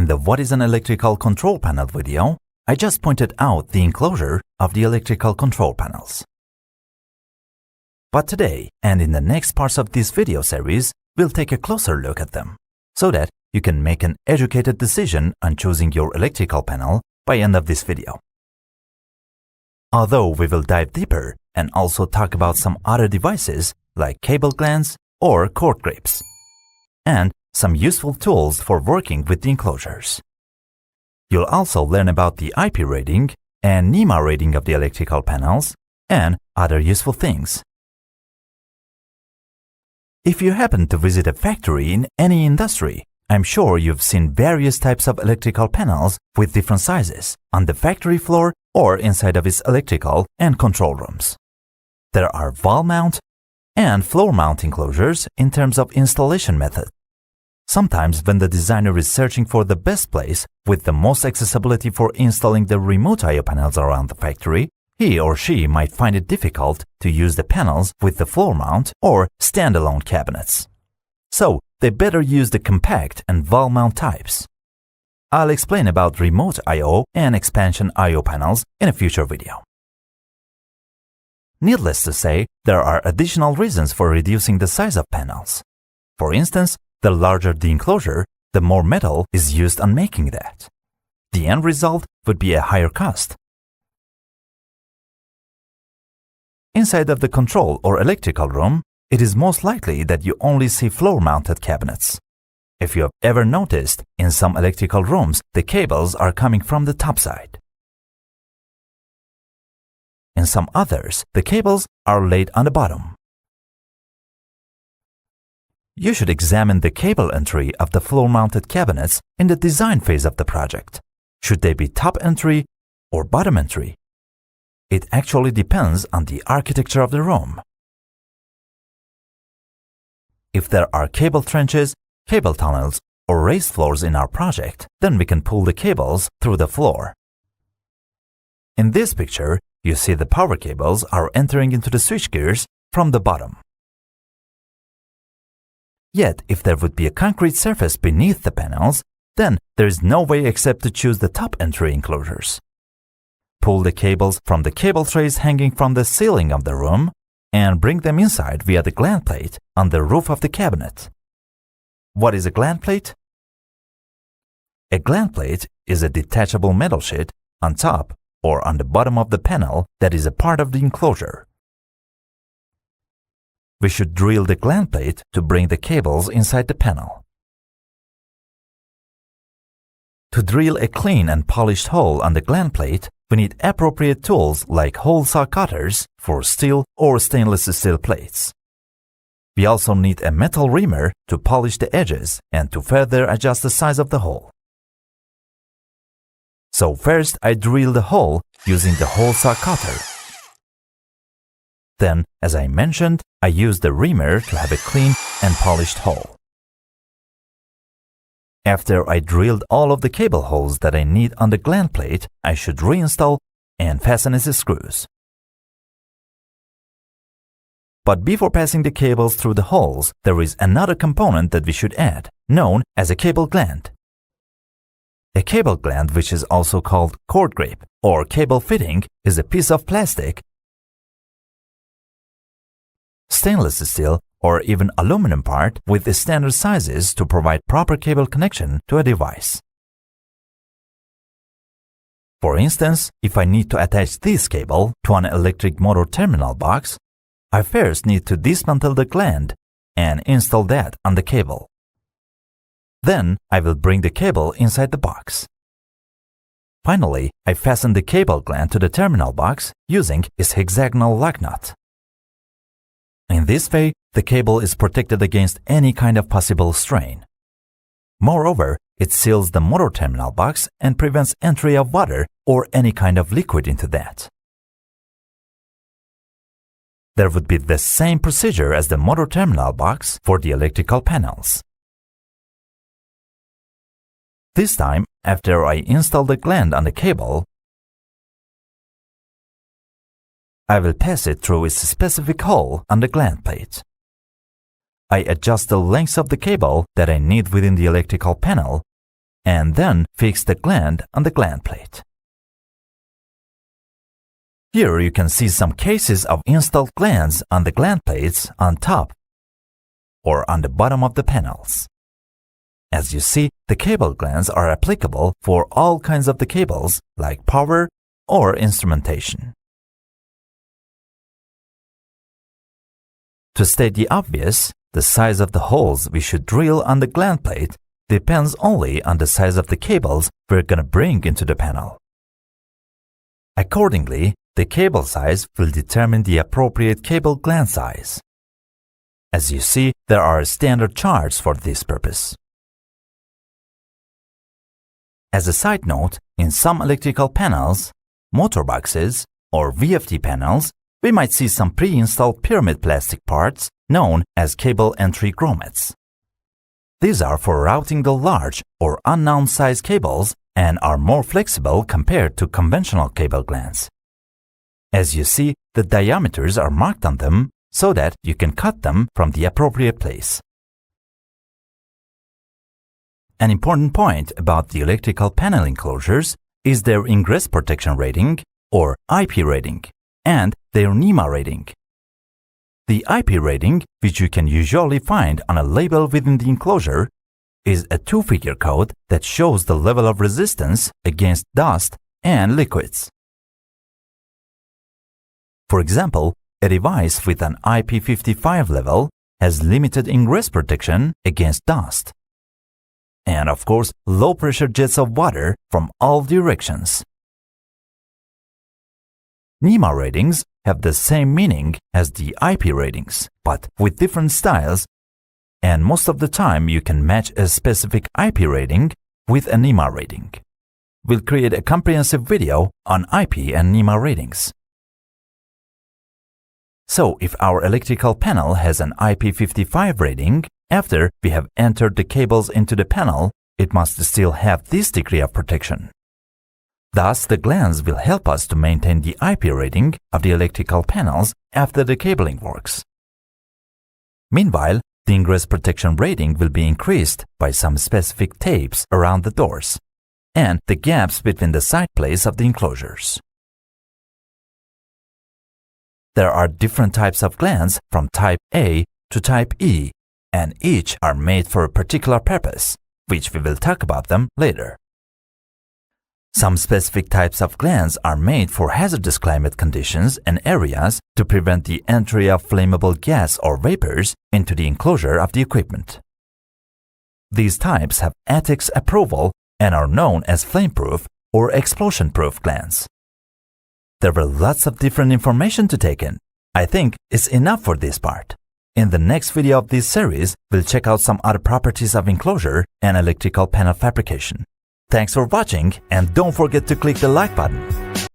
In the What is an electrical control panel video, I just pointed out the enclosure of the electrical control panels. But today, and in the next parts of this video series, we'll take a closer look at them, so that you can make an educated decision on choosing your electrical panel by end of this video. Although we will dive deeper and also talk about some other devices like cable glands or cord grips, and some useful tools for working with the enclosures. You'll also learn about the IP rating and NEMA rating of the electrical panels and other useful things. If you happen to visit a factory in any industry, I'm sure you've seen various types of electrical panels with different sizes on the factory floor or inside of its electrical and control rooms. There are wall mount and floor mount enclosures in terms of installation method. Sometimes when the designer is searching for the best place with the most accessibility for installing the remote I/O panels around the factory, he or she might find it difficult to use the panels with the floor mount or standalone cabinets. So they better use the compact and wall mount types. I'll explain about remote I/O and expansion I/O panels in a future video. Needless to say, there are additional reasons for reducing the size of panels. For instance, the larger the enclosure, the more metal is used on making that. The end result would be a higher cost. Inside of the control or electrical room, it is most likely that you only see floor-mounted cabinets. If you have ever noticed, in some electrical rooms, the cables are coming from the top side. In some others, the cables are laid on the bottom. You should examine the cable entry of the floor-mounted cabinets in the design phase of the project. Should they be top entry or bottom entry? It actually depends on the architecture of the room. If there are cable trenches, cable tunnels, or raised floors in our project, then we can pull the cables through the floor. In this picture, you see the power cables are entering into the switchgears from the bottom. Yet, if there would be a concrete surface beneath the panels, then there is no way except to choose the top entry enclosures. Pull the cables from the cable trays hanging from the ceiling of the room and bring them inside via the gland plate on the roof of the cabinet. What is a gland plate? A gland plate is a detachable metal sheet on top or on the bottom of the panel that is a part of the enclosure. We should drill the gland plate to bring the cables inside the panel. To drill a clean and polished hole on the gland plate, we need appropriate tools like hole saw cutters for steel or stainless steel plates. We also need a metal reamer to polish the edges and to further adjust the size of the hole. So first I drill the hole using the hole saw cutter. Then, as I mentioned, I use the reamer to have a clean and polished hole. After I drilled all of the cable holes that I need on the gland plate, I should reinstall and fasten its screws. But before passing the cables through the holes, there is another component that we should add, known as a cable gland. A cable gland, which is also called cord grip or cable fitting, is a piece of plastic, stainless steel, or even aluminum part with the standard sizes to provide proper cable connection to a device. For instance, if I need to attach this cable to an electric motor terminal box, I first need to dismantle the gland and install that on the cable. Then I will bring the cable inside the box. Finally, I fasten the cable gland to the terminal box using its hexagonal lock nut. In this way, the cable is protected against any kind of possible strain. Moreover, it seals the motor terminal box and prevents entry of water or any kind of liquid into that. There would be the same procedure as the motor terminal box for the electrical panels. This time, after I install the gland on the cable, I will pass it through its specific hole on the gland plate. I adjust the length of the cable that I need within the electrical panel and then fix the gland on the gland plate. Here you can see some cases of installed glands on the gland plates on top or on the bottom of the panels. As you see, the cable glands are applicable for all kinds of the cables like power or instrumentation. To state the obvious, the size of the holes we should drill on the gland plate depends only on the size of the cables we're going to bring into the panel. Accordingly, the cable size will determine the appropriate cable gland size. As you see, there are standard charts for this purpose. As a side note, in some electrical panels, motor boxes, or VFD panels, we might see some pre-installed pyramid plastic parts known as cable entry grommets. These are for routing the large or unknown size cables and are more flexible compared to conventional cable glands. As you see, the diameters are marked on them so that you can cut them from the appropriate place. An important point about the electrical panel enclosures is their ingress protection rating, or IP rating, and their NEMA rating. The IP rating, which you can usually find on a label within the enclosure, is a two-figure code that shows the level of resistance against dust and liquids. For example, a device with an IP55 level has limited ingress protection against dust. And of course, low-pressure jets of water from all directions. NEMA ratings have the same meaning as the IP ratings, but with different styles, and most of the time you can match a specific IP rating with a NEMA rating. We'll create a comprehensive video on IP and NEMA ratings. So if our electrical panel has an IP55 rating, after we have entered the cables into the panel, it must still have this degree of protection. Thus, the glands will help us to maintain the IP rating of the electrical panels after the cabling works. Meanwhile, the ingress protection rating will be increased by some specific tapes around the doors and the gaps between the side plates of the enclosures. There are different types of glands from type A to type E, and each are made for a particular purpose, which we will talk about them later. Some specific types of glands are made for hazardous climate conditions and areas to prevent the entry of flammable gas or vapors into the enclosure of the equipment. These types have ATEX approval and are known as flame-proof or explosion-proof glands. There were lots of different information to take in. I think it's enough for this part. In the next video of this series, we'll check out some other properties of enclosure and electrical panel fabrication. Thanks for watching, and don't forget to click the like button.